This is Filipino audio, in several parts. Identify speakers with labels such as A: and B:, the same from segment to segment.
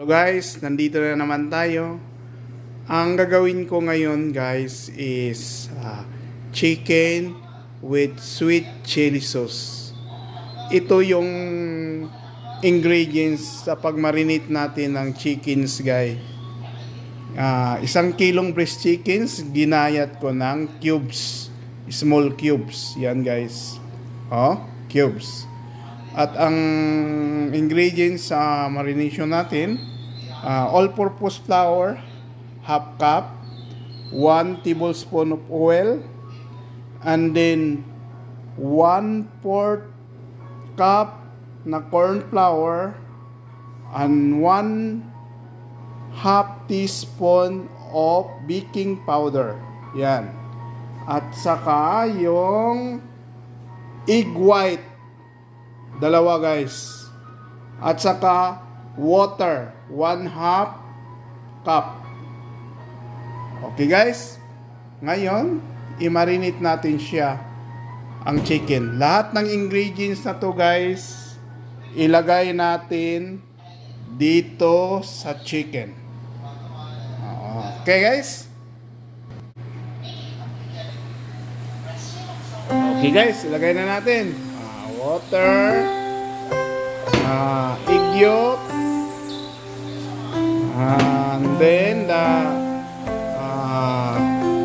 A: So guys, nandito na naman tayo. Ang gagawin ko ngayon guys is chicken with sweet chili sauce. Ito yung ingredients sa pag-marinate natin ng chickens guys. 1 kilong breast chickens, ginayat ko ng cubes, small cubes. Yan guys. Cubes. At ang ingredients sa marination natin, all-purpose flour, half cup, 1 tablespoon of oil, and then 1/4 cup na corn flour, and 1/2 teaspoon of baking powder. Yan. At saka yung egg white, dalawa guys. At saka water, 1/2 cup. Okay guys, ngayon i-marinate natin siya, ang chicken. Lahat ng ingredients na to guys, ilagay natin dito sa chicken. Okay guys. Okay guys, ilagay na natin water, egg yolk, and then the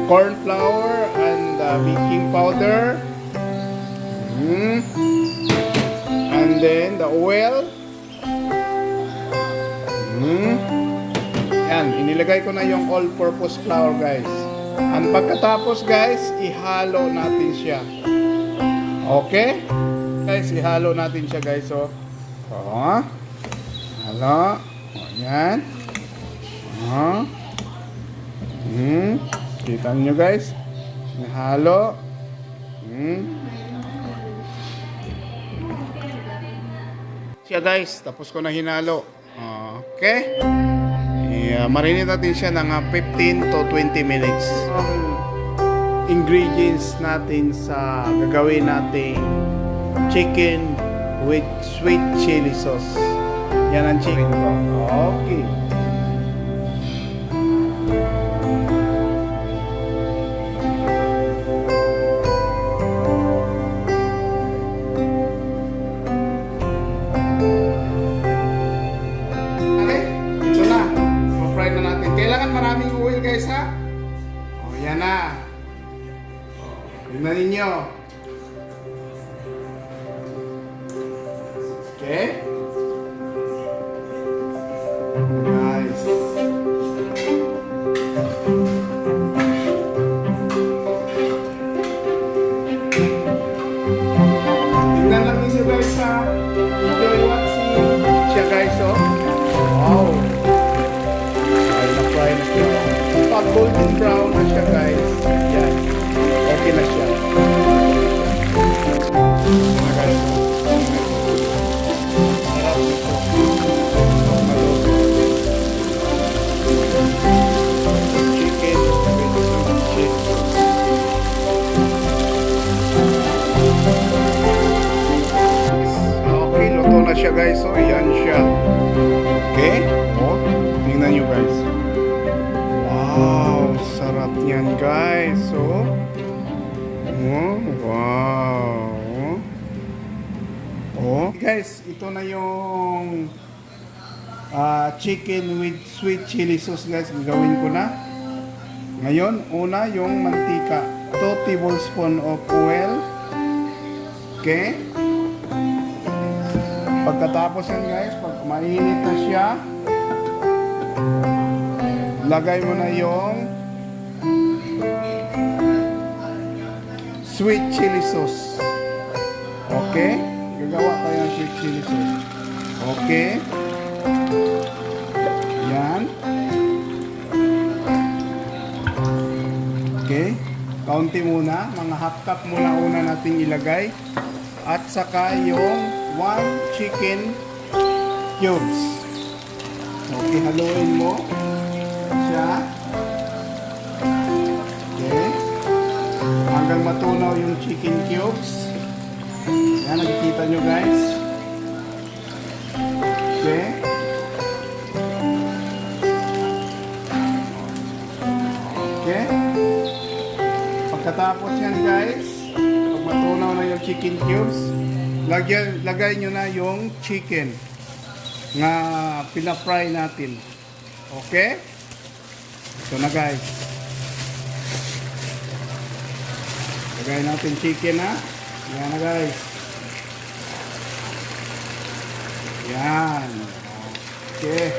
A: corn flour and the baking powder, and then the oil. Yan, inilagay ko na yung all-purpose flour guys. And pagkatapos guys, ihalo natin siya. Okay? Guys, ihalo natin siya guys. Halo. Yan. Kita nyo guys. Ihalo. Siya guys, tapos ko na hinalo. Okay? Marinate natin siya ng 15 to 20 minutes. Ingredients natin sa gagawin nating chicken with sweet chili sauce. Yan ang chicken ko. Okay. Ito na. Ma-fry na natin. Kailangan maraming oil guys ha. Yan na. Tingnan ninyo. Okay? Nice. Tingnan lang ninyo guys ha. Enjoy watching. Siya guys Wow. Ay, na-fry na siya. Pag golden brown na siya guys. Yan. Okay na siya. Guys. Chicken with cheese. Okay, luto na siya guys. Yan siya. Okay? Tingnan nyo guys. Wow, sarap niyan guys. Wow. Guys, ito na yung chicken with sweet chili sauce guys. Gagawin ko na. Ngayon, una yung mantika. 2 tablespoon of oil. Okay? Pagkatapos yan guys, pag mainit na siya, lagay mo na yung sweet chili sauce. Okay? Gagawa tayo ng sweet chili sauce. Okay? Yan. Okay? Kaunti muna. Mga half cup muna una natin ilagay. At saka yung 1 chicken cubes. Okay, haluin mo siya. Okay. Hanggang matunaw yung chicken cubes. Yan, nakikita nyo guys. Okay. Pagkatapos yan guys, pag matunaw na yung chicken cubes, lagay nyo na yung chicken na pinafry natin. Okay? Ito na guys. Lagay natin chicken ha. Yan na guys. Yan. Okay.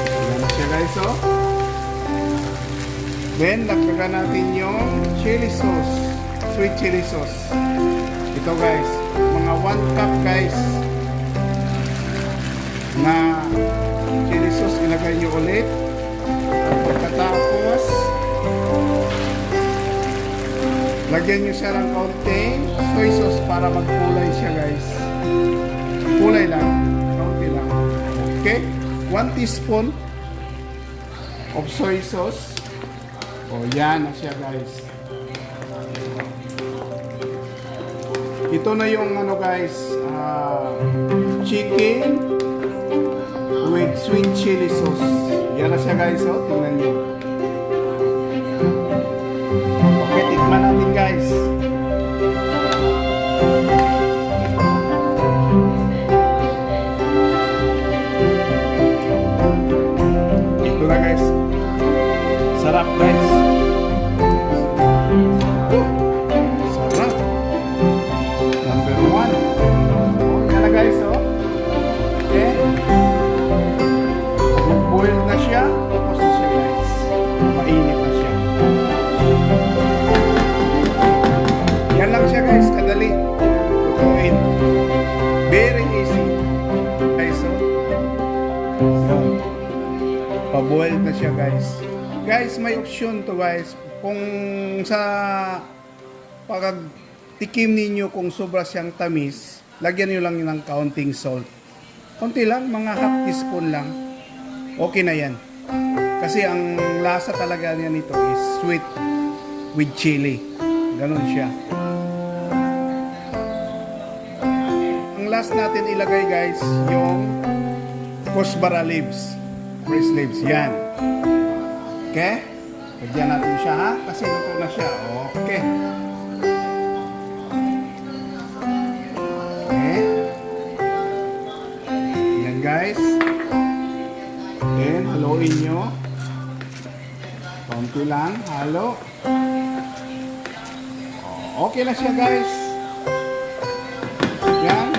A: Yan na siya guys oh. Then, lagdagan natin yung chili sauce. Sweet chili sauce. Ito guys. Mga 1 cup guys. Na chili sauce ilagay nyo ulit. At pagkatapos, lagyan nyo siya ng kaunting soy sauce para magkulay siya guys. Kulay lang. Kaunti lang. Okay? 1 teaspoon of soy sauce. O yan na siya guys. Ito na yung ano guys, chicken with sweet chili sauce. Yan na siya guys, oh, tingnan nyo. Okay, tikman natin guys. Ito na guys. Sarap guys. Sarap. Number 1. Oh, yan na guys, oh. Okay. Boil na siya. Tapos na siya guys. Mainit na siya. Yan lang siya guys. Kadali. Lutuin. Very easy. Guys, oh. Yan. Pa-boil na siya guys. Guys, may option to guys. Kung sa pagtikim ninyo kung sobra siyang tamis, lagyan nyo lang ng kaunting salt. Konti lang, mga half teaspoon lang. Okay na yan. Kasi ang lasa talaga niya nito is sweet with chili. Ganun siya. Ang last natin ilagay guys, yung kusbara leaves. Fresh leaves, yan. Okay? Lagyan natin siya ha, kasi luto na siya. Okay. Okay. Yan guys. Then, haluin nyo. Konti lang, halo. Okay na siya guys. Yan.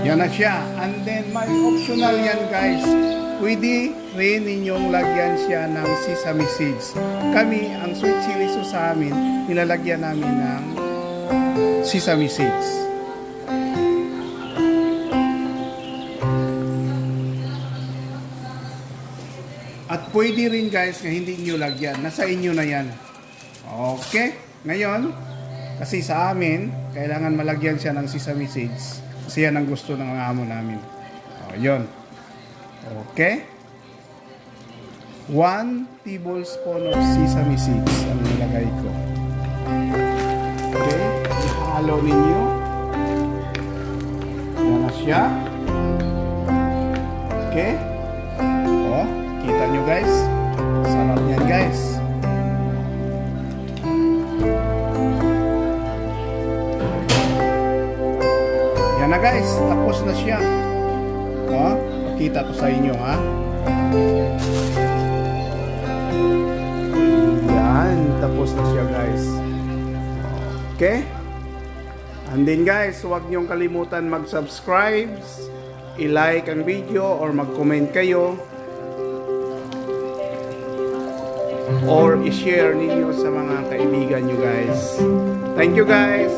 A: Yan na siya. And then, may optional yan guys. Pwede rin ninyong lagyan siya ng sesame seeds. Kami, ang sweet chili sauce sa amin, nilalagyan namin ng sesame seeds. At pwede rin guys na hindi nyo lagyan. Nasa inyo na yan. Okay? Ngayon, kasi sa amin, kailangan malagyan siya ng sesame seeds. Kasi yan ang gusto ng mga amo namin. O, yun. Okay? 1 tablespoon of sesame seeds ang nilagay ko. Okay? Ihalo ninyo. Yan na siya. Okay? O, kita nyo guys. Sarap yan guys. Yan na guys, tapos na siya. O, pakita ko sa inyo ha. Yan, tapos na siya guys. Okay? And then guys, huwag niyong kalimutan mag-subscribe, i-like ang video or mag-comment kayo or i-share ninyo sa mga kaibigan nyo guys. Thank you guys.